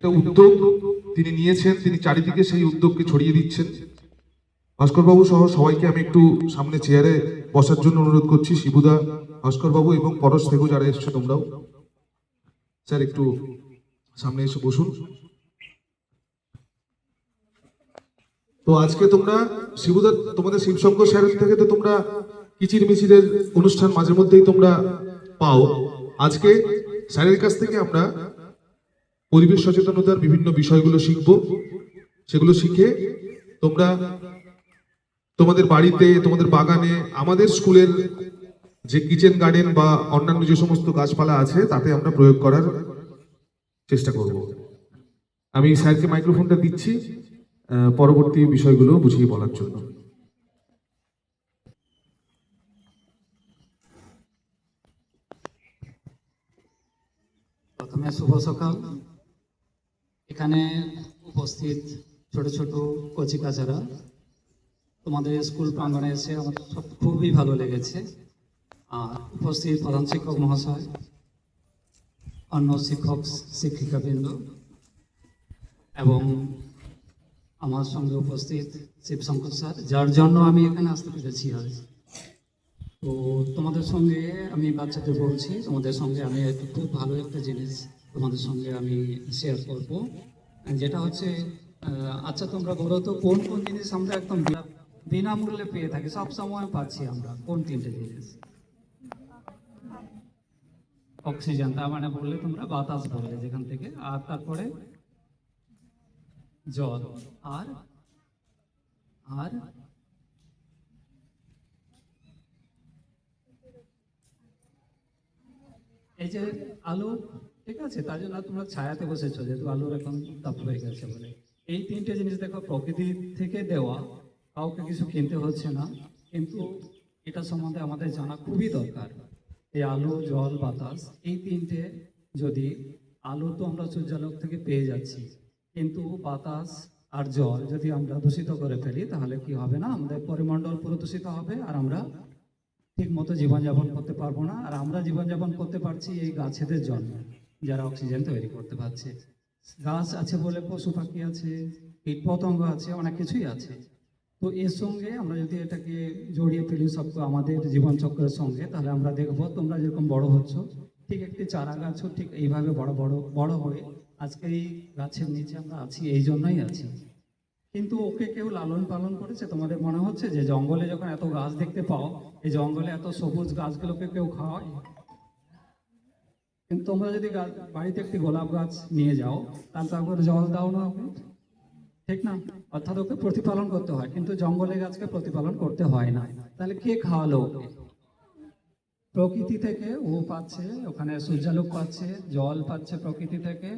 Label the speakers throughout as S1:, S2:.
S1: একটা উদ্যোগ তিনি নিয়েছেন, তিনি চারিদিকে সেই উদ্যোগকে ছড়িয়ে দিচ্ছেন। ভাস্কর বাবু সহ সবাইকে আমি একটু সামনে চেয়ারে বসার জন্য অনুরোধ করছি। শিবুদা, ভাস্কর বাবু এবং পরশ থেকো যারা এসছো তোমরাও স্যার একটু সামনে এসে বসুন। তো আজকে তোমরা শিবুদা, তোমাদের শিবশঙ্কর স্যারের থেকে তো তোমরা কিচির মিচিরের অনুষ্ঠান মাঝে মধ্যেই তোমরা পাও। আজকে স্যারের কাছ থেকে আমরা পরিবেশ সচেতনতার বিভিন্ন বিষয়গুলো শিখব। সেগুলো শিখে তোমরা তোমাদের বাড়িতে, তোমাদের বাগানে, আমাদের স্কুলের যে কিচেন গার্ডেন বা অন্যান্য যে সমস্ত গাছপালা আছে তাতে আমরা প্রয়োগ করার চেষ্টা করব। আমি স্যারকে মাইক্রোফোনটা দিচ্ছি পরবর্তী বিষয়গুলো বুঝিয়ে বলার জন্য।
S2: প্রথমে শুভ সকাল। এখানে উপস্থিত ছোট ছোট কচিকাচারা, তোমাদের স্কুল প্রাঙ্গণে এসে আমার খুবই ভালো লেগেছে। আর উপস্থিত প্রধান শিক্ষক মহাশয়, অন্য শিক্ষক শিক্ষিকাবৃন্দ এবং আমার সঙ্গে উপস্থিত শিবশঙ্কর স্যার, যার জন্য আমি এখানে আসতে পেরেছি আজ। তো তোমাদের সঙ্গে আমি বাচ্চাদের বলছি, তোমাদের সঙ্গে আমি খুব ভালো একটা জিনিস তোমাদের সঙ্গে আমি শেয়ার করব, যেটা হচ্ছে আচ্ছা তোমরা বলো তো কোন কোন জিনিস আমরা একদম বিনামূল্যে পেয়ে থাকি, সব সময় পাচ্ছি আমরা? কোন তিনটে জিনিস? অক্সিজেন, তার মানে বললে তোমরা বাতাস বললে যেখান থেকে, আর তারপরে জল, আর আর এই যে আলো, ঠিক আছে? তার জন্য তোমরা ছায়াতে বসেছো, যেহেতু আলোর এখন তাপ হয়ে গেছে বলে। এই তিনটে জিনিস দেখো প্রকৃতি থেকে দেওয়া, কাউকে কিছু কিনতে হচ্ছে না, কিন্তু এটা সম্বন্ধে আমাদের জানা খুবই দরকার। এই আলো, জল, বাতাস, এই তিনটে যদি, আলো তো আমরা সূর্যালোক থেকে পেয়ে যাচ্ছি, কিন্তু বাতাস আর জল যদি আমরা দূষিত করে ফেলি তাহলে কি হবে না, আমাদের পরিমণ্ডল পুরো দূষিত হবে আর আমরা ঠিক মতো জীবনযাপন করতে পারবো না। আর আমরা জীবনযাপন করতে পারছি এই গাছেদের জন্য, যারা অক্সিজেন তৈরি করতে পারছে। গাছ আছে বলে পশু পাখি আছে, কীট পতঙ্গ আছে, অনেক কিছুই আছে। তো এর সঙ্গে আমরা যদি এটাকে জড়িয়ে ফেলি সব আমাদের জীবনচক্রের সঙ্গে, তাহলে আমরা দেখবো তোমরা যেরকম বড় হচ্ছ, ঠিক একটি চারা গাছও ঠিক এইভাবে বড় হয়ে আজকে এই গাছের নিচে আমরা আছি, এই জন্যই আছি। কিন্তু ওকে কেউ লালন পালন করেছে? তোমাদের মনে হচ্ছে যে জঙ্গলে যখন এত গাছ দেখতে পাও, এই জঙ্গলে এত সবুজ গাছগুলোকে কেউ খাওয়ায়? কিন্তু তোমরা যদি বাড়িতে একটি গোলাপ গাছ নিয়ে যাও, তারপরে জল দাও না ওকে, ঠিক না? অর্থাৎ ওকে প্রতিপালন করতে হয়, কিন্তু জঙ্গলে গাছকে প্রতিপালন করতে হয় না। তাহলে কে খাওয়ালো ওকে? প্রকৃতি থেকে ও পাচ্ছে, ওখানে সূর্যালোক পাচ্ছে, জল পাচ্ছে প্রকৃতি থেকে,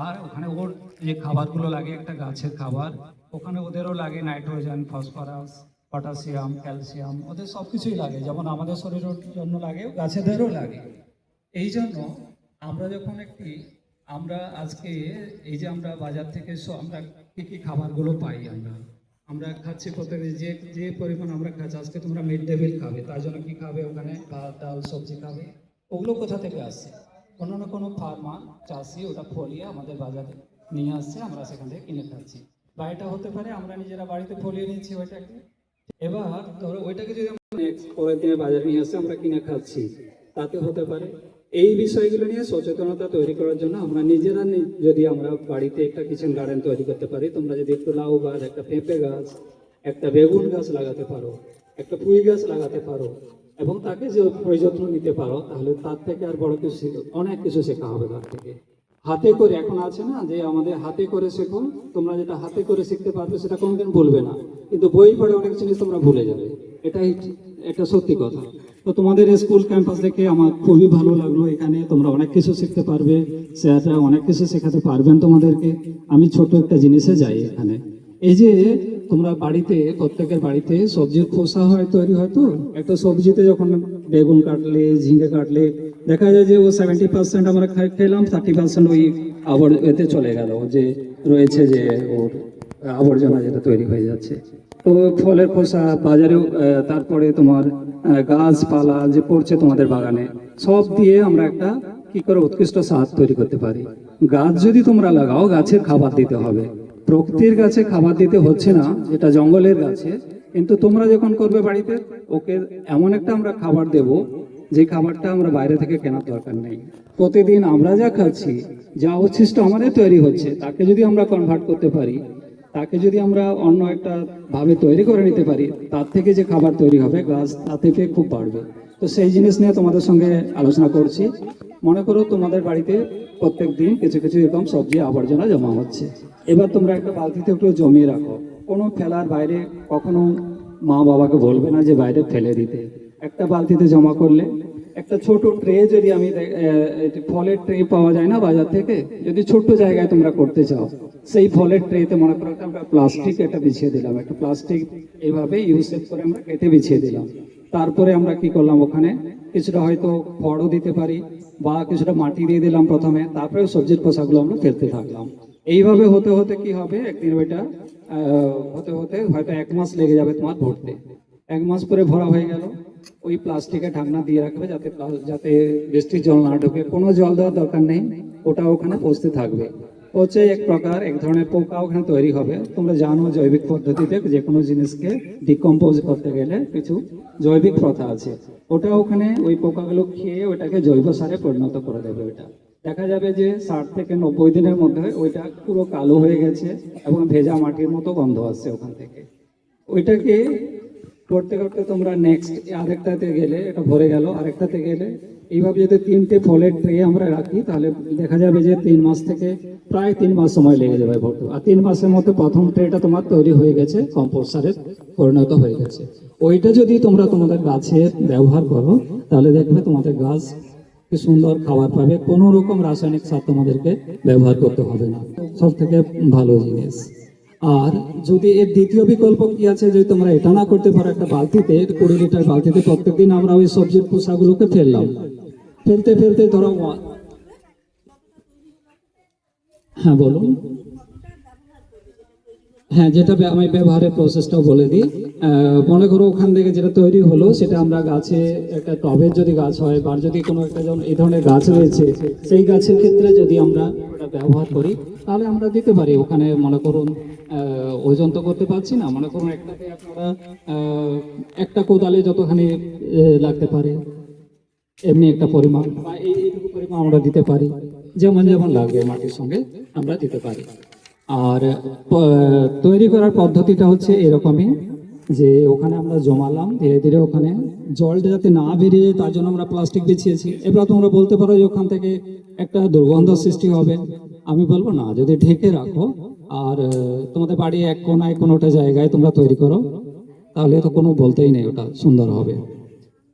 S2: আর ওখানে ওর যে খাবারগুলো লাগে একটা গাছের খাবার, ওখানে ওদেরও লাগে নাইট্রোজেন, ফসফরাস, পটাশিয়াম, ক্যালসিয়াম, ওদের সব কিছুই লাগে, যেমন আমাদের শরীরের জন্য লাগে গাছেদেরও লাগে। এই জন্য আমরা যখন আমরা আজকে এই যে আমরা বাজার থেকে আমরা কী কী খাবারগুলো পাই, আমরা খাচ্ছি প্রত্যেকে, যে যে পরিমাণ আমরা খাচ্ছি, আজকে তোমরা মিড ডে মিল খাবে, তার জন্য কী খাবে? ওখানে ভাত, ডাল, সবজি খাবে। ওগুলো কোথা থেকে আসছে? কোনো না কোনো ফার্মার, চাষি ওটা ফলিয়ে আমাদের বাজারে নিয়ে আসছে, আমরা সেখান থেকে কিনে খাচ্ছি। বা এটা হতে পারে আমরা নিজেরা বাড়িতে ফলিয়ে নিচ্ছি ওইটাকে, এবার ধরো ওইটাকে যদি আমরা পরের দিনে বাজারে নিয়ে আসছে আমরা কিনে খাচ্ছি, তাতে হতে পারে। এই বিষয়গুলো নিয়ে সচেতনতা তৈরি করার জন্য আমরা নিজেরা যদি আমরা বাড়িতে একটা কিচেন গার্ডেন তৈরি করতে পারি, তোমরা যদি একটু লাউ গাছ, একটা পেঁপে গাছ, একটা বেগুন গাছ লাগাতে পারো, একটা পুঁই গাছ লাগাতে পারো, এবং তাকে যে পরিযত্ন নিতে পারো, তাহলে তার থেকে আর বড় কিছু অনেক কিছু শেখা হবে তার থেকে। হাতে করে এখন আছে না যে আমাদের হাতে করে শেখো, তোমরা যেটা হাতে করে শিখতে পারবে সেটা কোনোদিন ভুলবে না, কিন্তু বই পড়ে অনেক জিনিস তোমরা ভুলে যাবে, এটাই এটা সত্যি কথা। তো তোমাদের স্কুল ক্যাম্পাস দেখে আমার খুবই ভালো লাগলো। এখানে তোমরা অনেক কিছু শিখতে পারবে, স্যাররা অনেক কিছু শেখাতে পারবেন তোমাদেরকে। আমি ছোট একটা জিনিসে যাই এখানে, এই যে তোমরা বাড়িতে, প্রত্যেকের বাড়িতে সবজির খোসা হয়, তৈরি হয়। তো একটা সবজিতে যখন বেগুন কাটলে, ঝিঙ্গে কাটলে, দেখা যায় যে ও 70% আমরা খেলাম, 30% ওই এতে চলে গেল, যে রয়েছে যে ওর আবর্জনা যেটা তৈরি হয়ে যাচ্ছে। তো ফলের খোসা বাজারেও, তারপরে তোমার গাছপালা যে পড়ছে তোমাদের বাগানে, সব দিয়ে আমরা একটা কি করে উৎকৃষ্ট সার তৈরি করতে পারি। গাছ যদি তোমরা লাগাও, গাছের খাবার দিতে হবে। প্রকৃতির গাছে খাবার দিতে হচ্ছে না, যেটা জঙ্গলের গাছে, কিন্তু তোমরা যখন করবে বাড়িতে, ওকে এমন একটা আমরা খাবার দেব, যে খাবারটা আমরা বাইরে থেকে কেনার দরকার নেই। প্রতিদিন আমরা যা খাচ্ছি, যা অবশিষ্ট আমাদের তৈরি হচ্ছে, তাকে যদি আমরা কনভার্ট করতে পারি, তাকে যদি আমরা অন্য একটা ভাবে তৈরি করে নিতে পারি, তার থেকে যে খাবার তৈরি হবে, গাছ তা থেকে খুব বাড়বে। তো সেই জিনিস নিয়ে তোমাদের সঙ্গে আলোচনা করছি। মনে করো তোমাদের বাড়িতে প্রত্যেক দিন কিছু কিছু এরকম সবজি আবর্জনা জমা হচ্ছে। এবার তোমরা একটা বালতিতে একটু জমিয়ে রাখো, কোনো ফেলার বাইরে কখনো মা বাবাকে বলবে না যে বাইরে ফেলে দিতে। একটা বালতিতে জমা করলে, একটা ছোট ট্রে যদি আমি ফলের ট্রে পাওয়া যায় না বাজার থেকে, যদি ছোট্ট জায়গায় তোমরা করতে চাও, সেই ফলের ট্রেতে মনে করো আমরা প্লাস্টিক একটা বিছিয়ে দিলাম, একটা প্লাস্টিক এইভাবে ইউসেজ করে আমরা কেটে বিছিয়ে দিলাম। তারপরে আমরা কি করলাম, ওখানে কিছুটা হয়তো খড়ও দিতে পারি, বা কিছুটা মাটি দিয়ে দিলাম প্রথমে, তারপরে সবজির খোসাগুলো আমরা ফেলতে থাকলাম। এইভাবে হতে হতে কি হবে, একদিন ওইটা হতে হতে হয়তো 1 মাস লেগে যাবে তোমার ভরতে। 1 মাস পরে ভরা হয়ে গেল, ওই প্লাস্টিকের ঢাকনা দিয়ে রাখবে, যাতে যাতে বৃষ্টির জল না ঢোকে। কোনো জল দেওয়ার দরকার নেই, ওটা ওখানে পচতে থাকবে। হচ্ছে এক ধরনের পোকা ওখানে তৈরি হবে। তোমরা জানো জৈবিক পদ্ধতিতে যে কোনো জিনিসকে ডিকম্পোজ করতে গেলে কিছু জৈবিক প্রথা আছে। ওটা ওখানে ওই পোকাগুলো খেয়ে ওটাকে জৈব সারে পরিণত করে দেবে। ওটা দেখা যাবে যে 60 থেকে 90 দিনের মধ্যে ওইটা পুরো কালো হয়ে গেছে এবং ভেজা মাটির মতো গন্ধ আসছে ওখান থেকে। ওইটাকে করতে করতে তোমরা নেক্সট আরেকটাতে গেলে, এটা ভরে গেল, আরেকটাতে গেলে, এইভাবে যদি 3টে ফলের ট্রে আমরা রাখি, তাহলে দেখা যাবে যে 3 মাস থেকে প্রায় 3 মাস সময় লেগে যাবে ভরতে। আর 3 মাসের মধ্যে প্রথম ট্রেটা তোমার তৈরি হয়ে গেছে, কম্পোস্ট সারে পরিণত হয়ে গেছে। ওইটা যদি তোমরা তোমাদের গাছে ব্যবহার করো, তাহলে দেখবে তোমাদের গাছ কি সুন্দর খাবার পাবে, কোনো রকম রাসায়নিক সার তোমাদেরকে ব্যবহার করতে হবে না। সব থেকে ভালো জিনিস। আর যদি এর দ্বিতীয় বিকল্প কি আছে, যদি তোমরা এটা না করতে পারো, একটা বালতিতে 20 লিটার বালতিতে প্রত্যেকদিন আমরা ওই সবজির খোসাগুলোকে ফেললাম, ফেলতে ফেলতে ধরো হ্যাঁ বলুন। হ্যাঁ, যেটা আমি ব্যবহারের প্রসেসটাও বলে দিই। মনে করো ওখান থেকে যেটা তৈরি হলো, সেটা আমরা গাছে, একটা টবের যদি গাছ হয়, বা যদি কোনো একটা যেমন এই ধরনের গাছ রয়েছে, সেই গাছের ক্ষেত্রে যদি আমরা ওটা ব্যবহার করি, তাহলে আমরা দিতে পারি ওখানে। মনে করুন ওজন তো করতে পারছি না, মনে করুন একটাতে আপনারা একটা কোদালে যতখানি লাগতে পারে এমনি একটা পরিমাণ, বা এইটুকু পরিমাণ আমরা দিতে পারি, যেমন যেমন লাগবে মাটির সঙ্গে আমরা দিতে পারি। আর তৈরি করার পদ্ধতিটা হচ্ছে এরকমই, যে ওখানে আমরা জমালাম, ধীরে ধীরে ওখানে জলটা যাতে না বেরিয়ে যায় তার জন্য আমরা প্লাস্টিক বিছিয়েছি। এবার তোমরা বলতে পারো যে ওখান থেকে একটা দুর্গন্ধ সৃষ্টি হবে। আমি বলবো না, যদি ঢেকে রাখো আর তোমাদের বাড়ি এক কোনায় কোনোটা জায়গায় তোমরা তৈরি করো, তাহলে তো কোনো বলতেই নেই, ওটা সুন্দর হবে।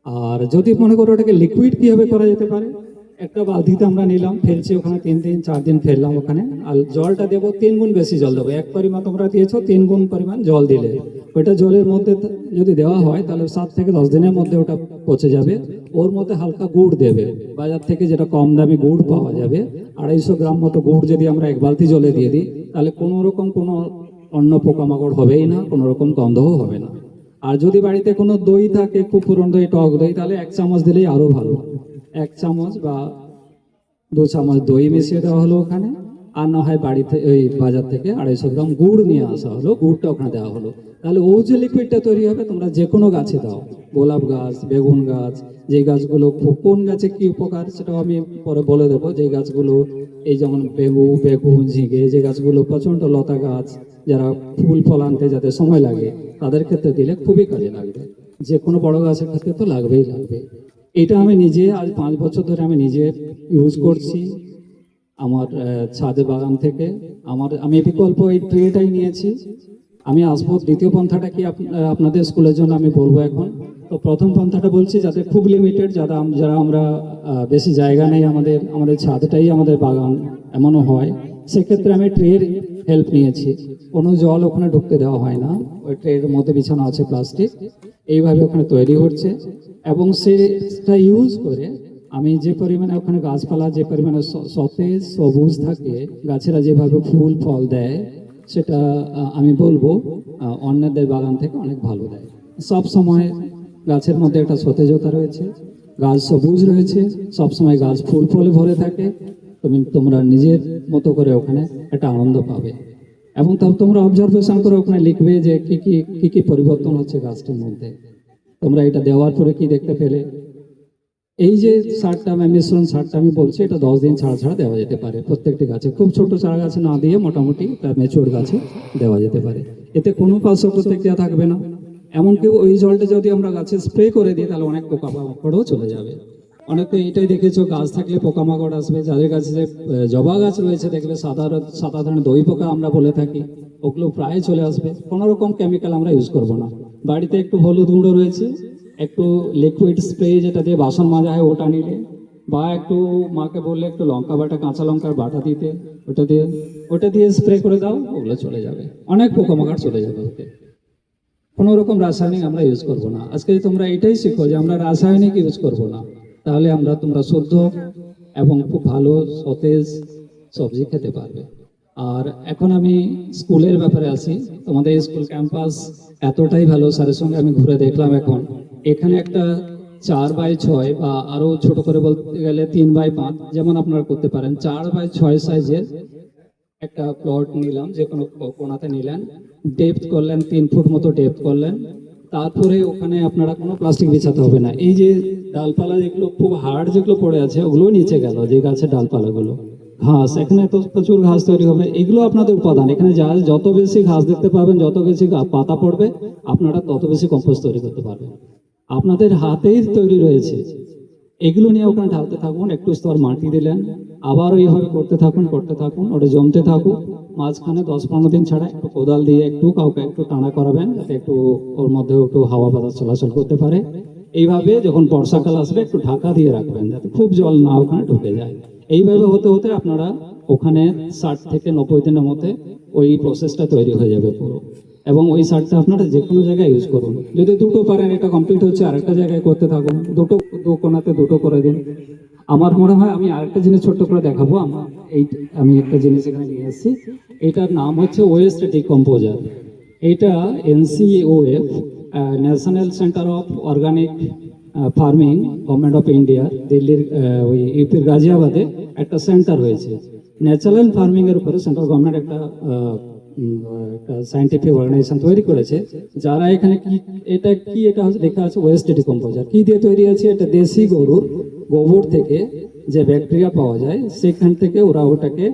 S2: আর যদি মনে করো ওটাকে লিকুইড কিভাবে করা যেতে পারে, একটা বালতিতে আমরা নিলাম, ফেলছি ওখানে 3 দিন 4 দিন ফেললাম ওখানে, আর জলটা দেবো 3 গুণ বেশি জল দেবো। এক পরিমাণ তোমরা দিয়েছো, 3 গুণ পরিমাণ জল দিলে ওইটা জলের মধ্যে যদি দেওয়া হয়, তাহলে 7 থেকে 10 দিনের মধ্যে ওটা পচে যাবে। ওর মধ্যে হালকা গুড় দেবে, বাজার থেকে যেটা কম দামি গুড় পাওয়া যাবে, 250 গ্রাম মতো গুড় যদি আমরা 1 বালতি জলে দিয়ে দিই, তাহলে কোনো রকম কোনো অন্য পোকামাকড় হবেই না, কোনো রকম গন্ধও হবে না। আর যদি বাড়িতে কোনো দই থাকে, খুব পুরনো দই, টক দই, তাহলে 1 চামচ দিলেই আরো ভালো। 1 চামচ বা 2 চামচ দই মিশিয়ে দেওয়া হলো ওখানে, আর না হয় বাড়িতে ওই বাজার থেকে 250 গ্রাম গুড় নিয়ে আসা হলো, গুড়টা ওখানে দেওয়া হলো। তাহলে ও যে লিকুইডটা তৈরি হবে, তোমরা যে কোনো গাছে দাও, গোলাপ গাছ, বেগুন গাছ, যে গাছগুলো কোন গাছে কি উপকার সেটাও আমি পরে বলে দেবো। যে গাছগুলো এই যেমন বেগুন, ঝিঙে, যে গাছগুলো প্রচণ্ড লতা গাছ, যারা ফুল ফল আনতে যাতে সময় লাগে, তাদের ক্ষেত্রে দিলে খুবই কাজে লাগবে। যে কোনো বড় গাছের ক্ষেত্রে তো লাগবেই লাগবে। এটা আমি নিজে আজ 5 বছর ধরে আমি নিজে ইউজ করছি আমার ছাদে বাগান থেকে। আমি বিকল্প এই ট্রেটাই নিয়েছি। আমি আসবো দ্বিতীয় পন্থাটা কি আপনাদের স্কুলের জন্য আমি বলবো এখন। তো প্রথম পন্থাটা বলছি, যাতে খুব লিমিটেড, যারা আমরা বেশি জায়গা নেই, আমাদের ছাদটাই আমাদের বাগান, এমনও হয়, সেক্ষেত্রে আমি ট্রের হেল্প নিয়েছি। কোনো জল ওখানে ঢুকতে দেওয়া হয় না, ওই ট্রের মধ্যে বিছানো আছে প্লাস্টিক, এইভাবে ওখানে তৈরি হচ্ছে। এবং সেটা ইউজ করে আমি যে পরিমাণে ওখানে গাছপালা, যে পরিমাণে সতেজ সবুজ থাকে, গাছেরা যেভাবে ফুল ফল দেয়, সেটা আমি বলবো অন্যদের বাগান থেকে অনেক ভালো দেয়। সব সময় গাছের মধ্যে একটা সতেজতা রয়েছে, গাছ সবুজ রয়েছে, সবসময় গাছ ফুল ফলে ভরে থাকে। তোমরা নিজের মতো করে ওখানে একটা আনন্দ পাবে, এবং তোমরা অবজারভেশন করে ওখানে লিখবে যে কি কি পরিবর্তন হচ্ছে গাছটির মধ্যে। তোমরা এটা দেওয়ার পরে কি দেখতে পেলে, এই যে সারটা মিশ্রণ সারটা আমি বলছি, এটা 10 দিন ছাড়া ছাড়া দেওয়া যেতে পারে প্রত্যেকটি গাছে। খুব ছোট চারা গাছে না দিয়ে মোটামুটি তার ম্যাচিওর গাছে দেওয়া যেতে পারে। এতে কোনো পার্শ্ব প্রতিক্রিয়া থাকবে না। এমনকি ওই জলটা যদি আমরা গাছে স্প্রে করে দিই তাহলে অনেক পোকামাকড়ও চলে যাবে। অনেক তো এইটাই দেখেছো, গাছ থাকলে পোকামাকড় আসবে। যাদের কাছে যে জবা গাছ রয়েছে দেখবে সাদা ধরনের দই পোকা আমরা বলে থাকি, ওগুলো প্রায় চলে আসবে। কোনো রকম কেমিক্যাল আমরা ইউজ করব না। বাড়িতে একটু হলুদ গুঁড়ো রয়েছে, একটু লিকুইড স্প্রে যেটা দিয়ে বাসন মাজা হয় ওটা নিলে, বা একটু মাকে বললে একটু লঙ্কা বাটা, কাঁচা লঙ্কার বাটা দিতে, ওটা দিয়ে স্প্রে করে দাও, ওগুলো চলে যাবে। অনেক পোকামাকড় চলে যাবে ওতে। কোনো রকম রাসায়নিক আমরা ইউজ করব না। আজকে তোমরা এটাই শিখো যে আমরা রাসায়নিক ইউজ করব না, তাহলে তোমরা শুদ্ধ এবং খুব ভালো সতেজ সবজি খেতে পারবে। আর এখন আমি স্কুলের ব্যাপারে আসি। তোমাদের স্কুল ক্যাম্পাস এতটাই ভালো, স্যারের সঙ্গে আমি ঘুরে দেখলাম। এখন এখানে একটা 4x6 বা আরো ছোট করে বলতে গেলে 3x5 যেমন আপনারা করতে পারেন, 4x6 সাইজের একটা প্লট নিলাম, যে কোনো কোণাতে নিলেন, ডেপথ করলেন 3 ফুট মতো ডেপথ করলেন। তারপরে ওখানে আপনারা কোনো প্লাস্টিক বিছাতে হবে না। এই যে ডালপালা যেগুলো খুব হার্ড যেগুলো পড়ে আছে ওগুলো নিচে গেল, যে গাছের ডালপালাগুলো, ঘাস, এখানে তো প্রচুর ঘাস তৈরি হবে। এগুলো আপনাদের উপাদান। এখানে যত বেশি ঘাস দেখতে পাবেন, যত বেশি পাতা পড়বে, আপনারা তত বেশি কম্পোস্ট তৈরি করতে পারবেন। আপনাদের হাতেই তৈরি রয়েছে। এগুলো নিয়ে ওখানে ঢালতে থাকুন, একটু স্তর মাটি দিলেন, আবার ওইভাবে করতে থাকুন ওটা জমতে থাকুক। মাঝখানে 10-15 দিন ছাড়া একটু কোদাল দিয়ে কাউকে একটু টানা করাবেন, যাতে একটু ওর মধ্যে একটু হাওয়া বাতাস চলাচল করতে পারে। এইভাবে যখন বর্ষাকাল আসবে একটু ঢাকা দিয়ে রাখবেন, যাতে খুব জল না ওখানে ঢুকে যায়। এইভাবে হতে হতে আপনারা ওখানে 60 থেকে 90 দিনের মধ্যে ওই প্রসেসটা তৈরি হয়ে যাবে পুরো। এবং ওই সারটা আপনারা যে কোনো জায়গায় ইউজ করুন। যদি দুটো পারেন, এটা কমপ্লিট হচ্ছে, আরেকটা জায়গায় করতে থাকুন। দু কোণাতে দুটো করে দিন। আমার মনে হয় আমি আরেকটা জিনিস ছোট্ট করে দেখাবো। আমি একটা জিনিস এখানে নিয়ে এসেছি। এটার নাম হচ্ছে ওয়েস্ট ডিকম্পোজার। এটা NCOF, national centre of organic farming, government of India, দিল্লির ওই ইউপির গাজিয়াবাদে একটা সেন্টার হয়েছে। ন্যাচারাল ফার্মিং এর উপরে সেন্ট্রাল গভর্নমেন্ট একটা সায়েন্টিফিক অর্গানাইজেশন তৈরি করেছে, যারা এখানে এটা হচ্ছে লেখা আছে ওয়েস্ট ডিকম্পোজার। কি দিয়ে তৈরি আছে? এটা দেশি গরুর গোবর থেকে যে ব্যাকটেরিয়া পাওয়া যায়, সেখান থেকে ওরা ওটাকে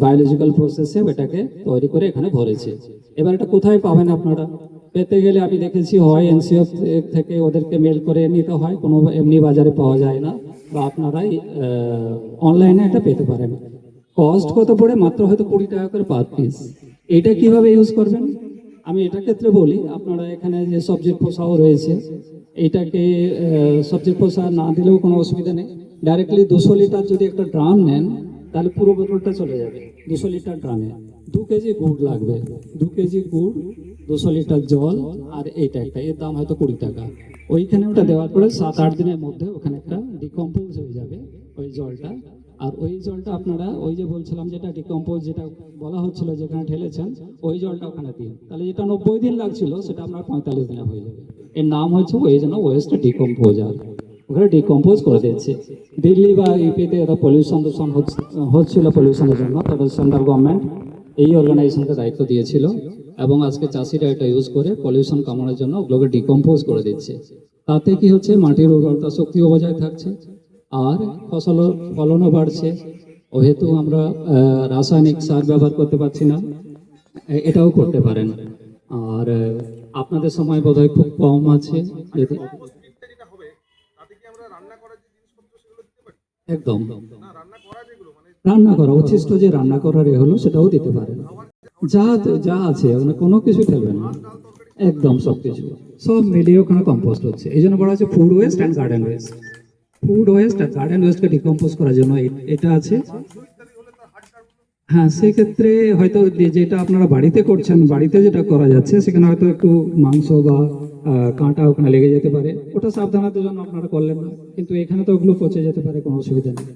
S2: বায়োলজিক্যাল প্রসেসে ওটাকে তৈরি করে এখানে ভরেছে। এবার এটা কোথায় পাবেন আপনারা? পেতে গেলে আমি দেখেছি হয় NCO থেকে ওদেরকে মেল করে নিতে হয়, কোনো এমনি বাজারে পাওয়া যায় না, বা আপনারাই অনলাইনে এটা পেতে পারেন। কস্ট কত পড়ে? মাত্র হয়তো 20 টাকা করে পার পিস। এটা কিভাবে ইউজ করবেন আমি এটার ক্ষেত্রে বলি। আপনারা এখানে যে সবজির খোসাও রয়েছে, এইটাকে সবজির খোসা না দিলেও কোনো অসুবিধা নেই। ডাইরেক্টলি 200 লিটার যদি একটা ড্রাম নেন, তাহলে পুরো বোতলটা চলে যাবে 200 লিটার ড্রামে। 2 কেজি গুড় লাগবে, 2 কেজি গুড়, 200 লিটার জল, আর এইটা একটা, এর দাম হয়তো 20 টাকা। ওইখানে ওটা দেওয়ার পরে 7-8 দিনের মধ্যে ওখানে একটা ডিকম্পোজ হয়ে যাবে ওই জলটা। আর ওই জলটা আপনারা ওই যে বলছিলাম যেটা ডিকম্পোজ, যেটা বলা হচ্ছিল যেখানে ঢেলেছেন, ওই জলটা ওখানে দিন। তাহলে যেটা 90 দিন লাগছিল সেটা আপনার 45 দিনে হয়ে যাবে। এর নাম হচ্ছে ওই জন্য ওয়েস্ট ডিকম্পোজার। ওখানে ডিকম্পোজ করে দিচ্ছে। দিল্লি বা ইউপিতে এরা পলিউশন দূষণ হচ্ছিল, পলিউশনের জন্য তাদের সেন্ট্রাল গভর্নমেন্ট এই অর্গানাইজেশনকে দায়িত্ব দিয়েছিল, এবং আজকে চাষিরা এটা ইউজ করে পলিউশন কমানোর জন্য ওগুলোকে ডিকম্পোজ করে দিচ্ছে। তাতে কি হচ্ছে? মাটির উর্বরতা শক্তিও বজায় থাকছে, আর ফলনও বাড়ছে। ওহেতু আমরা রাসায়নিক সার ব্যবহার করতে পারছি না। এটাও করতে পারেন। আর আপনাদের সময় বোধহয় খুব কম আছে, যদি একদম রান্না করা উচ্ছিষ্ট যে রান্না করার হলো সেটাও দিতে পারেন। যা আছে ওখানে কোনো কিছু ফেলবেন না, একদম সবকিছু সব মিলিয়ে ওখানে কম্পোস্ট হচ্ছে। এই জন্য বলা হচ্ছে food waste and garden waste. Food waste আর গার্ডেন ওয়েস্টকে ডিকম্পোজ করার জন্য এটা আছে। হ্যাঁ, সেক্ষেত্রে হয়তো যেটা আপনারা বাড়িতে করছেন, বাড়িতে যেটা করা যাচ্ছে সেখানে হয়তো একটু মাংস বা কাঁটা ওখানে লেগে যেতে পারে, ওটা সাবধানতার জন্য আপনারা করলেন না। কিন্তু এখানে তো ওগুলো পচে যেতে পারে, কোনো অসুবিধা নেই।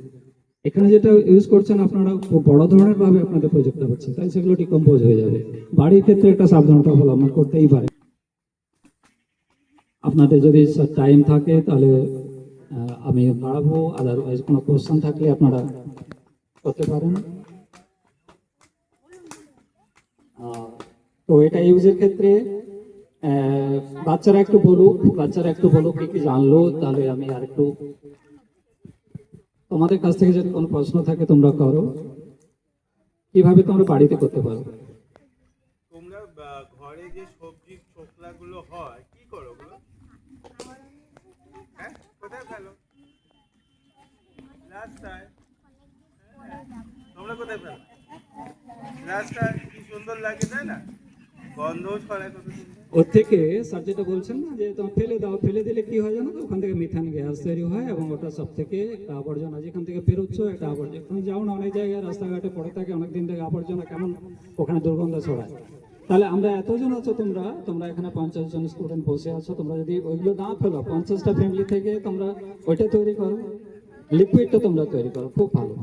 S2: এখানে যেটা ইউজ করছেন আপনারা খুব বড় ধরনের ভাবে আপনাদের প্রজেক্টটা হচ্ছে, তাই সেগুলো ডিকম্পোজ হয়ে যাবে। বাড়ির ক্ষেত্রে একটা সাবধানতা অবলম্বন করতেই পারে। আপনাদের যদি টাইম থাকে তাহলে আমি বাড়াবো, আদারওয়াইজ কোনো কোশ্চেন থাকলে আপনারা করতে পারেন। তো এটা ইউজের ক্ষেত্রে বাচ্চারা একটু বলুক কি কি জানলো, তাহলে আমি আর একটু তোমাদের কাছ থেকে যদি কোনো প্রশ্ন থাকে তোমরা করো, কিভাবে তোমরা বাড়িতে করতে পারো।
S3: তোমরা ঘরে যে সবজির চোখলাগুলো হয় কি করো ওগুলো? হ্যাঁ, কোথায় ফেলো? রাস্তায়। তোমরা কোথায় ফেলো? রাস্তায়। কি সুন্দর লাগে তাই না? গন্ধও ছড়ায় কত সুন্দর।
S2: ওর থেকে স্যার যেটা বলছেন না, যে তোমার ফেলে দাও, ফেলে দিলে কি হয় জানো তো, ওখান থেকে মিথান গ্যাস তৈরি হয় এবং ওটা সব থেকে একটা আবর্জনা, যেখান থেকে বেরোচ্ছ একটা আবর্জনা। তুমি যাও না অনেক জায়গায় রাস্তাঘাটে পড়ে থাকে অনেক দিন থেকে আবর্জনা, কেমন ওখানে দুর্গন্ধ ছড়ায়। তাহলে আমরা এতজন আছো, তোমরা এখানে 50 জন স্টুডেন্ট বসে আছো, তোমরা যদি ওইগুলো না ফেলো, 50টা ফ্যামিলি থেকে তোমরা ওইটা তৈরি করো, লিকুইডটা তোমরা তৈরি করো, খুব ভালো।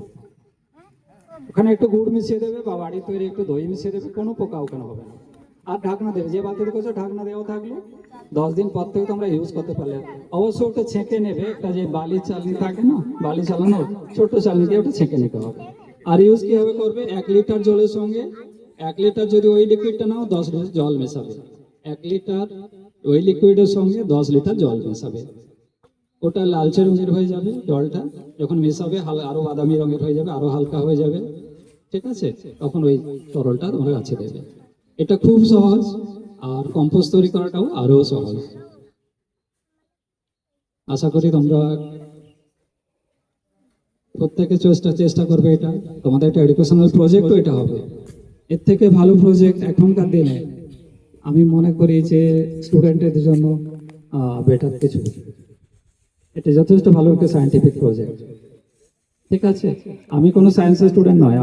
S2: ওখানে একটু গুড় মিশিয়ে দেবে বা বাড়ির তৈরি একটু দই মিশিয়ে দেবে, কোনো পোকা ওখানে হবে না। আর ঢাকনা দেবে, যে বালতি করছো ঢাকনা দেওয়া থাকলো, 10 দিন পর থেকে তোমরা ইউজ করতে পারলে। অবশ্যই ওটা ছেঁকে নেবে, একটা যে বালির চালনি থাকে না, বালি চালানো ছোট্ট চালনি দিয়ে ওটা ছেঁকে নিতে হবে। আর ইউজ কিভাবে করবে, 1 লিটার জলের সঙ্গে 1 লিটার যদি ওই লিকুইডটা নাও 10 লিটার জল মেশাবে। 1 লিটার ওই লিকুইডের সঙ্গে 10 লিটার জল মেশাবে। ওটা লালচে রঙের হয়ে যাবে জলটা, যখন মেশাবে আরো বাদামি রঙের হয়ে যাবে, আরো হালকা হয়ে যাবে, ঠিক আছে? তখন ওই তরলটা তোমরা গাছে দেবে। এটা খুব সহজ, আর কম্পোস্ট তৈরি করাটাও আরো সহজ। আশা করি তোমরা প্রত্যেকে চেষ্টা করবে। এটা তোমাদের একটা এডুকেশনাল প্রজেক্টও এটা হবে। এর থেকে ভালো প্রজেক্ট এখনকার দিনে আমি মনে করি যে স্টুডেন্টদের জন্য বেটার কিছু। এটা যথেষ্ট ভালো একটা সায়েন্টিফিক প্রজেক্ট, ঠিক আছে? আমি কোনো সায়েন্সের স্টুডেন্ট নয়,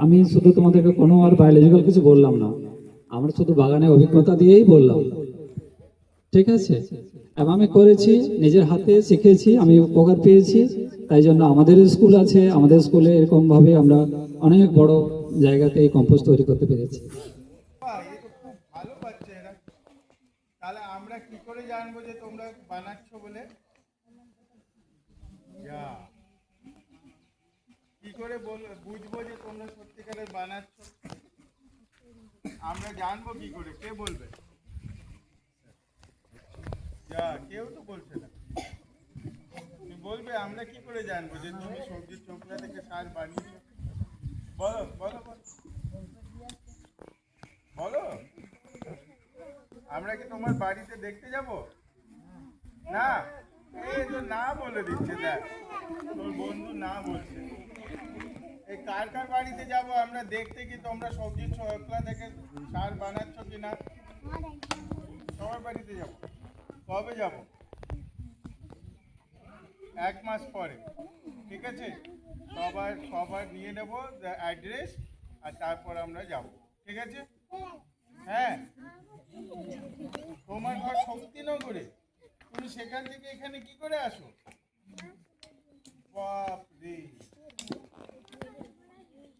S2: আমি শুধু তোমাদেরকে কোনো আর বায়োলজিক্যাল কিছু বললাম না, আমরা শুধু বাগানের অভিজ্ঞতা দিয়েই বললাম, ঠিক আছে? এবং আমি করেছি, নিজের হাতে শিখেছি, আমি উপকার পেয়েছি। তাই জন্য আমাদের স্কুল আছে, আমাদের স্কুলে এরকম ভাবে আমরা অনেক বড় জায়গাতে এই কম্পোস্ট তৈরি করতে পেরেছি।
S3: বাহ, এ তো খুব ভালো পাচ্ছে এরা। তাহলে আমরা কি করে জানবো যে তোমরা বানাচ্ছো বলে? যা, কি করে বুঝবো যে তোমরা সত্যিকারের বানাচ্ছো? আমরা জানবো কি করে? কে বলবে? যা, কেউ তো বলছে না। তুমি বলবে, আমরা কি করে জানবো যে তুমি সবজির চোখলা থেকে সার বানিয়েছো? বলো বলো বলো বলো। আমরা কি তোমার বাড়িতে দেখতে যাব? না, এই তো না বলে দিচ্ছে, দেখ তোর বন্ধু না বলছে। এই কার কার বাড়িতে যাব আমরা দেখতে, কি তোমরা সবজির চোখলা থেকে সার বানাচ্ছ কিনা? সবার বাড়িতে যাব। কবে যাব? 1 মাস পরে, ঠিক আছে? সবার নিয়ে নেব অ্যাড্রেস, আর তারপর আমরা যাব, ঠিক আছে? হ্যাঁ, তোমার ঘর শক্তিনগরে, তুমি সেখান থেকে এখানে কি করে আসো? বাপরে,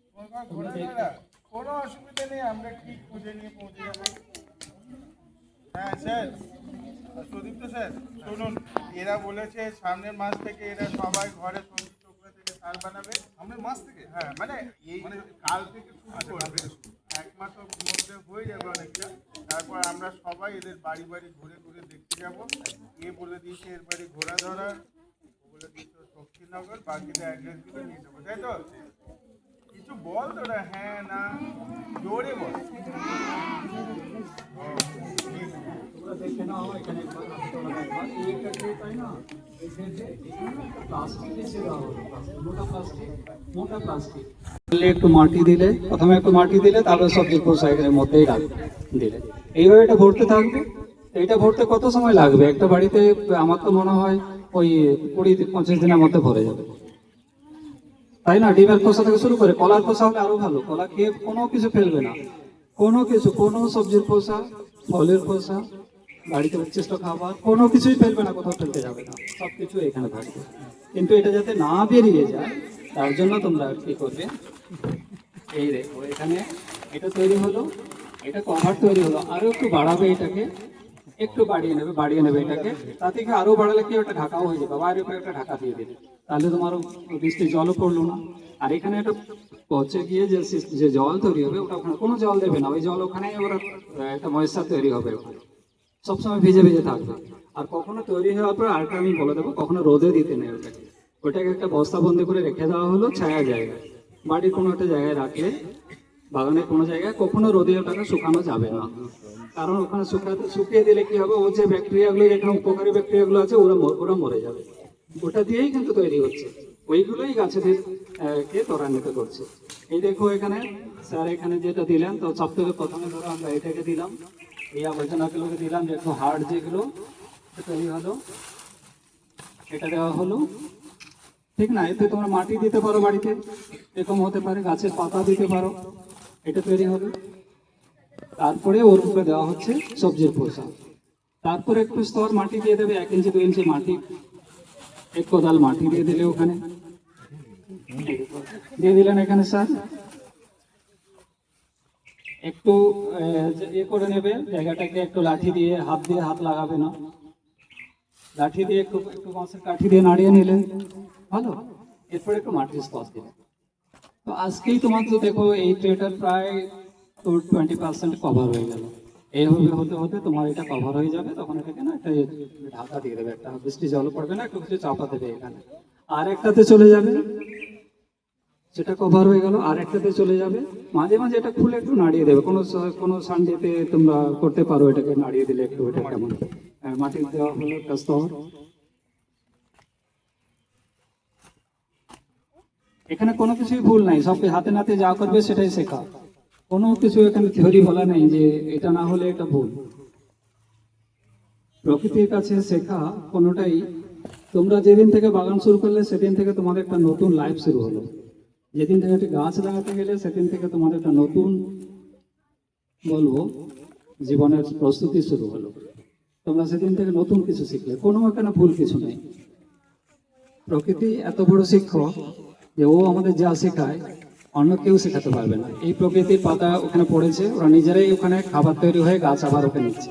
S3: তোমার ঘর ঘোরাঘোরা, কোনো অসুবিধা নেই, আমরা ঠিক খুঁজে নিয়ে পৌঁছে যাবো। হ্যাঁ স্যার, সুদীপ্ত স্যার শুনুন, এরা বলেছে সামনের মাস থেকে এরা সবাই ঘরে সবজি চোখলা থেকে সার বানাবে। সামনের মাস থেকে? হ্যাঁ, মানে এই কাল থেকে শুরু করবে। 1 মাসের মধ্যে হয়ে যাবে অনেকটা। তারপর আমরা সবাই এদের বাড়ি বাড়ি ঘুরে ঘুরে দেখতে যাবো। এ বলে দিয়েছে এর বাড়ি ঘোড়া ধরা, ও বলে দিয়েছে শক্তিনগর, বাকিটা অ্যাড্রেসগুলো নিয়ে নেবো, তাই তো? কিছু বল তোরা, হ্যাঁ না জোরে বল।
S2: দেখে নাও, এখানে একটা ট্রেট হয় না, এই ট্রেতে প্লাস্টিক দিয়ে দেওয়া হলো, মোটা প্লাস্টিক একটু মাটি দিলে, প্রথমে একটু মাটি দিলে, তারপরে সবজির সাইডের মধ্যেই দিলে, এইভাবে এটা ভরতে থাকবে। এটা ভরতে কত সময় লাগবে? একটা বাড়িতে আমার তো মনে হয় ওই 20-25 দিনের মধ্যে ভরে যাবে, তাই না? ডিমের খোসা থেকে শুরু করে কলার খোসা হলে আরো ভালো, কলা খেয়ে কোনো কিছু ফেলবে না, কোনো সবজির খোসা, ফলের খোসা, বাড়িতে উচ্ছিষ্ট খাবার, কোনো কিছুই ফেলবে না, কোথাও ফেলতে যাবে না, সবকিছু এখানে থাকবে। কিন্তু এটা যাতে না বেরিয়ে যায়, তার জন্য তোমরা কি করবে, এই দেখো এখানে এটা তৈরি হলো, এটা কভার তৈরি হলো, আরো একটু বাড়াবে এটাকে, একটু বাড়িয়ে নেবে এটাকে। তা থেকে আরো বাড়ালে কি ওটা ঢাকাও হয়ে যাবে, বাইরের উপরে একটা ঢাকা দিয়ে দেবে, তাহলে তোমার বৃষ্টির জলও পড়লো না। আর এখানে একটা পচে গিয়ে যে জল তৈরি হবে, ওটা ওখানে কোনো জল দেবে না, ওই জল ওখানে ওরা একটা ময়েশ্চার তৈরি হবে ওখানে, সবসময় ভিজে ভিজে থাকবে। আর কখনো তৈরি হওয়ার পর আরেকটা আমি বলে দেবো, কখনো রোদে দিতে নেই ওটাকে। ওটাকে একটা বস্তা বন্দি করে রেখে দেওয়া হলো ছায়া জায়গায়, বাড়ির কোনো একটা জায়গায় রাখলে, বাগানের কোনো জায়গায় কখনো রোদে ওটাকে শুকানো যাবে না। কারণ ওখানে শুকিয়ে দিলে কি হবে, ও যে ব্যাকটেরিয়াগুলো, যেখানে উপকারী ব্যাকটেরিয়াগুলো আছে, ওরা মরে যাবে। ওটা দিয়েই কিন্তু তৈরি হচ্ছে, ওইগুলোই গাছেদের কে ত্বরান্বিত করছে। এই দেখো এখানে স্যার এখানে যেটা দিলেন, তো সব থেকে প্রথমে ধরো আমরা এটাকে দিলাম, এই আবর্জনাগুলোকে দিলাম, যে একটু হার্ড যেগুলো তৈরি হলো, এটা দেওয়া হলো, ঠিক না? এতে তোমরা মাটি দিতে পারো বাড়িতে, এরকম হতে পারে, গাছের পাতা দিতে পারো, এটা তৈরি হবে। তারপরে ওর উপরে দেওয়া হচ্ছে সবজির খোসা, তারপরে একটু স্তর মাটি দিয়ে দেবে, 1 ইঞ্চি 2 ইঞ্চি মাটি, এক কোদাল মাটি দিয়ে দিলে ওখানে দিয়ে দিলেন। এখানে স্যার একটু ইয়ে করে নেবে জায়গাটাকে, একটু লাঠি দিয়ে হাত লাগাবে না, লাঠি দিয়ে একটু একটু বাঁশের কাঠি দিয়ে নাড়িয়ে নিলেন, ভালো। এরপরে একটু মাটির স্তর দিলেন। তো আজকেই তোমার তো দেখো এই ট্রেটার প্রায় 20% কভার হয়ে গেল। এইভাবে হতে হতে তোমার এটা কভার হয়ে যাবে, তখন এটাকে না একটা ঢাকা দিয়ে দেবে, একটা বৃষ্টি জল পড়বে না, একটু কিছু চাপা দেবে এখানে। আর একটাতে চলে যাবে, সেটা কভার হয়ে গেল, আর একটাতে চলে যাবে। মাঝে মাঝে এটা খুলে একটু নাড়িয়ে দেবে, কোনো সানডেতে তোমরা করতে পারো, এটাকে নাড়িয়ে দিলে একটু, এটা কেমন মাটি দেওয়া হলো একটা স্তর। এখানে কোনো কিছুই ভুল নাই, সব হাতে নাতে যা করবে সেটাই শেখা, কোনো কিছু এখানে থিওরি বলা নেই যে এটা না হলে এটা ভুল। প্রকৃতির কাছে শেখা কোনোটাই, তোমরা যেদিন থেকে বাগান শুরু করলে সেদিন থেকে তোমাদের একটা নতুন লাইফ শুরু হলো, যেদিন থেকে একটা গাছ লাগাতে গেলে সেদিন থেকে তোমাদের একটা নতুন, বলবো, জীবনের প্রস্তুতি শুরু হলো। তোমরা সেদিন থেকে নতুন কিছু শিখলে, কোনো এখানে ভুল কিছু নেই। প্রকৃতি এত বড় শিক্ষক যে ও আমাদের যা শেখায় অন্য কেউ শেখাতে পারবে না। এই প্রকৃতির পাতা ওখানে পড়েছে, ওরা নিজেরাই ওখানে খাবার তৈরি হয়ে গাছ আবার ওকে নিচ্ছে,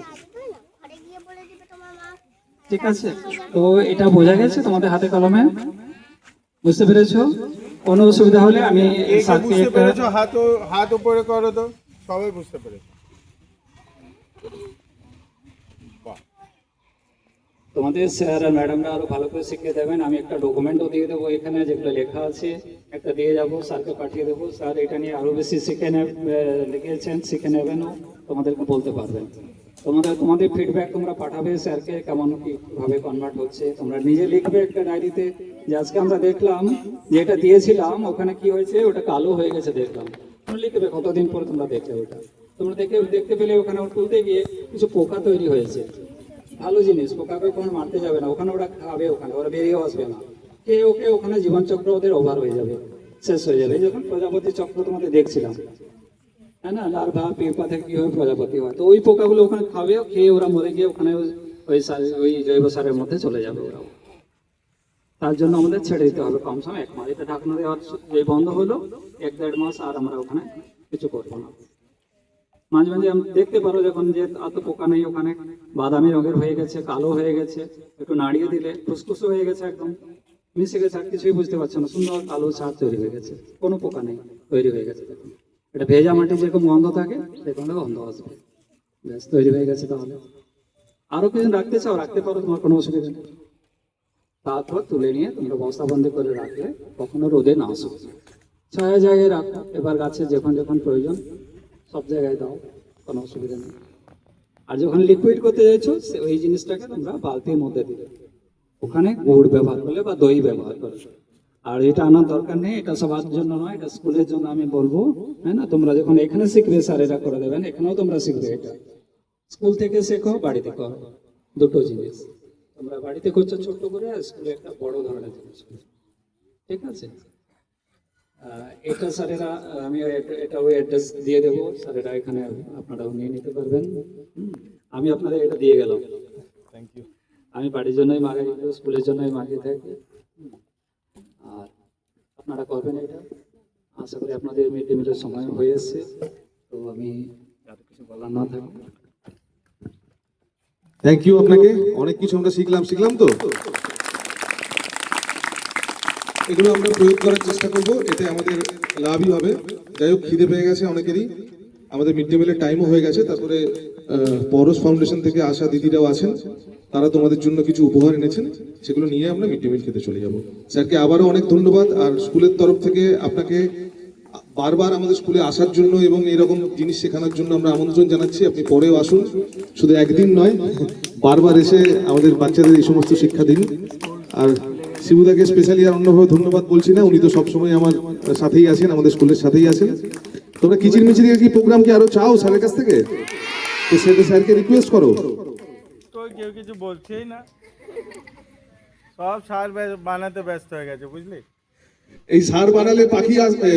S2: ঠিক আছে? তো এটা বোঝা গেছে তোমাদের হাতে কলমে, বুঝতে পেরেছো? কোনো অসুবিধা হলে আমি
S3: এই যে
S2: স্যারকে
S3: বুঝতে
S2: একটা,
S3: পেরেছো, হাত উপরে করো তো, সবাই বুঝতে পেরেছো। বাহ,
S2: তোমাদের স্যার আর ম্যাডামরা আরো ভালো করে শিখিয়ে দেবেন। আমি একটা ডকুমেন্টও দিয়ে দেবো এখানে, যেগুলো লেখা আছে একটা দিয়ে যাবো, স্যারকে পাঠিয়ে দেবো। স্যার এটা নিয়ে আরো বেশি লিখেছেন, শিখে নেবেনও, তোমাদেরকে বলতে পারবেন। তোমাদের ফিডব্যাক তোমরা পাঠাবে স্যারকে, কেমন কিভাবে কনভার্ট হচ্ছে, তোমরা নিজে লিখবে একটা ডায়েরিতে, যে আজকে আমরা দেখলাম যে এটা দিয়েছিলাম, ওখানে কি হয়েছে, ওটা কালো হয়ে গেছে দেখলাম। তোমরা লিখবে কতদিন পরে তোমরা দেখলে ওটা, তোমরা দেখতে পেলে ওখানে তুলতে গিয়ে কিছু পোকা তৈরি হয়েছে। ভালো জিনিস, পোকাকে কোনো মারতে যাবে না, ওখানে ওরা খাবে, ওখানে ওরা বেরিয়েও আসবে না, ওকে ওখানে জীবনচক্র ওদের ওভার হয়ে যাবে, শেষ হয়ে যাবে। যখন প্রজাপতি চক্র তোমাদের দেখছিলাম, হ্যাঁ না, লার্ভা পেপা থেকে কিভাবে প্রজাপতি হয়, তো ওই পোকাগুলো ওখানে খাবে, খেয়ে ওরা মরে গিয়ে ওখানে ওই জৈব সারের মধ্যে চলে যাবে ওরা। তার জন্য আমাদের ছেড়ে দিতে হবে কম সময় 1 মাস। এটা ঢাকনা দেওয়ার যে বন্ধ হলো 1-1.5 মাস, আর আমরা ওখানে কিছু করবো না। মাঝে মাঝে দেখতে পারো যখন যে এত পোকা নেই, ওখানে বাদামি রঙের হয়ে গেছে, কালো হয়ে গেছে, একটু নাড়িয়ে দিলে ফুসফুস হয়ে গেছে, একদম মিশে গেছে, আর কিছুই বুঝতে পারছো না, সুন্দর কালো ছাদ তৈরি হয়ে গেছে, কোনো পোকা নেই, তৈরি হয়ে গেছে। দেখুন এটা ভেজা মাটি যেরকম গন্ধ থাকে, সেরকম গন্ধ আসবে, ব্যাস তৈরি হয়ে গেছে। তাহলে আরো কিছু রাখতে চাও রাখতে পারো, তোমার কোনো অসুবিধা নেই। তারপর তুলে নিয়ে তোমরা বস্তাবন্দি করে রাখলে কখনো রোদে না শুকবে, ছায়া জায়গায় রাখো। এবার গাছে যখন যখন প্রয়োজন সব জায়গায় দাও, কোনো অসুবিধা নেই। আর যখন লিকুইড করতে চাইছো, ওই জিনিসটাকে তোমরা বালতির মধ্যে দিলে, ওখানে গুড় ব্যবহার করলে বা দই ব্যবহার করলে। আর এটা আনার দরকার নেই, এটা সবার জন্য নয়, এটা স্কুলের জন্য আমি বলবো, হ্যাঁ না? তোমরা যখন এখানে শিখবে স্যারেরা করে দেবেন, এখানেও তোমরা শিখবে। এটা স্কুল থেকে শেখো, বাড়িতে করো, দুটো জিনিস। তোমরা বাড়িতে করছো ছোট্ট করে, আর স্কুলে একটা বড় ধরনের জিনিস, ঠিক আছে? এটা স্যারেরা, আমি এটা ওই অ্যাড্রেস দিয়ে দেবো, স্যারেরা এখানে আপনারাও নিয়ে নিতে পারবেন। আমি আপনাদের এটা দিয়ে গেলাম,
S3: থ্যাংক ইউ।
S2: আমি বাড়ির জন্যই মাগাই, স্কুলের জন্যই মাগিয়ে থাকি। আর আপনারা করবেন এটা, আশা করি আপনাদের মিড ডে মিলের সময় হয়ে এসছে। তো আমি আর কিছু বলার না থাকি,
S1: থ্যাংক ইউ আপনাকে, অনেক কিছু আমরা শিখলাম তো। এগুলো আমরা প্রয়োগ করার চেষ্টা করব, এতে আমাদের লাভই হবে। যাই হোক, খিদে পেয়ে গেছে অনেকেরই, আমাদের মিড ডে মিলের টাইমও হয়ে গেছে। তারপরে পরশ ফাউন্ডেশন থেকে আসা দিদিরাও আছেন, তারা তোমাদের জন্য কিছু উপহার এনেছেন, সেগুলো নিয়ে আমরা মিড ডে মিল খেতে চলে যাব। স্যারকে আবারও অনেক ধন্যবাদ, আর স্কুলের তরফ থেকে আপনাকে বারবার আমাদের স্কুলে আসার জন্য এবং এরকম জিনিস শেখানোর জন্য আমরা আমন্ত্রণ জানাচ্ছি। আপনি পরেও আসুন, শুধু একদিন নয়, বারবার এসে আমাদের বাচ্চাদের এই সমস্ত শিক্ষা দিন। আর শিবুদাকে স্পেশালি আর অন্যভাবে ধন্যবাদ বলছি না, উনি তো সবসময় আমার সাথেই আছেন, আমাদের স্কুলের সাথেই আছেন। তোমরা কিচির মিচির কি প্রোগ্রাম কি আরো চাও স্যারের কাছ থেকে? তো সেটা স্যারকে রিকোয়েস্ট করো।
S3: তো কেউ কিছু বলছেই না, সব সার বানাতে ব্যস্ত হয়ে গেছে, বুঝলি?
S1: এই সার বানালে পাখি আসবে,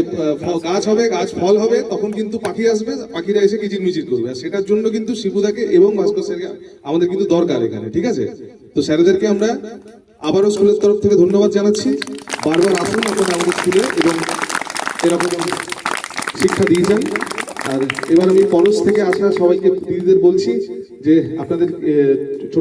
S1: গাছ হবে, গাছ ফল হবে, তখন কিন্তু পাখি আসবে, পাখিরা এসে কিচির মিচির করবে। আর সেটার জন্য কিন্তু শিবুদাকে এবং ভাস্কর স্যারকে আমাদের কিন্তু দরকার এখানে, ঠিক আছে? তো স্যারদেরকে আমরা আবারও স্কুলের তরফ থেকে ধন্যবাদ জানাচ্ছি। বারবার আসুন আপনারা আমাদের স্কুলে এবং এরকম শিক্ষা দিয়ে যান। আর এবার আমি পরশ থেকে আসা সবাইকে দিদিদের বলছি যে আপনাদের ছোট